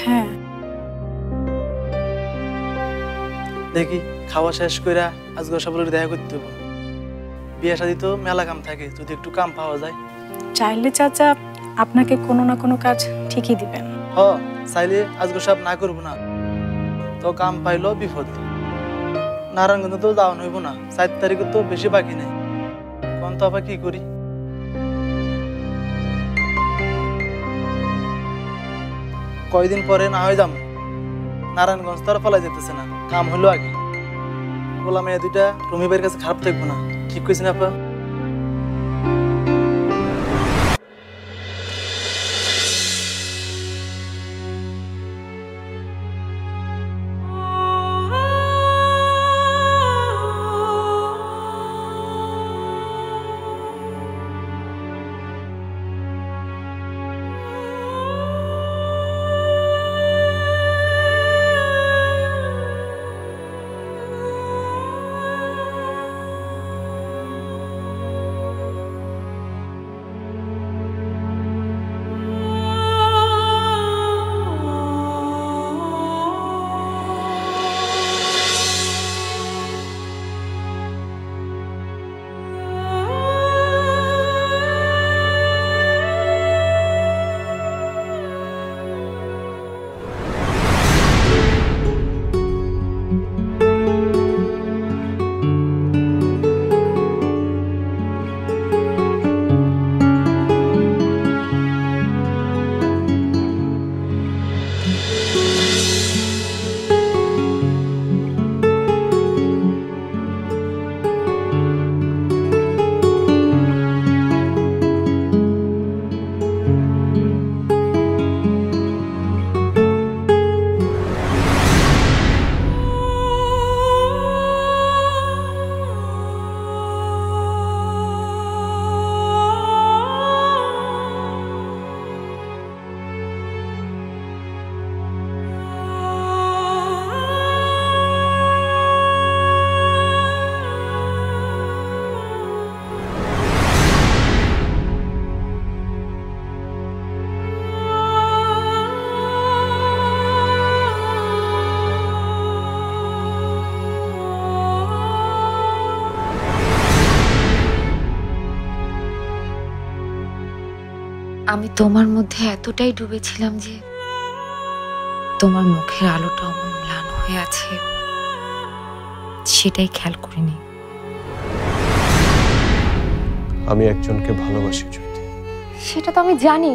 হ্যাঁ। দেখি খাওয়া শেষ কইরা আজকে সবার দেখা করতে হবে। বিয়ে শাদী তো মেলা কাম থাকে, যদি একটু কাম পাওয়া যায়। চাইলে চাচা আপনাকে কোনো না কোনো কাজ ঠিকই দিবেন। হ, চাইলে আজকে সব না করবো না, তো কাম পাইলো বিপদ। নারায়ণগঞ্জ তো যাওয়া হইব না, 4 তারিখে তো বেশি বাকি নেই। কোন তো আবার কি করি? কয়দিন পরে না হয় যাম। নারায়ণগঞ্জ তো আর ফলাই যেতেছে না, কাম হলো আগে। বলা মেয়ে দুইটা রমি ভাইয়ের কাছে খারাপ থাকবো না, ঠিক কইছি না আপা? আমি তোমার মধ্যে এতটাই ডুবেছিলাম যে তোমার মুখের আলোটা অমন ম্লান হয়ে আছে সেটাই খেয়াল করিনি। আমি একজনকে ভালোবাসি জ্যোতি। সেটা তো আমি জানি,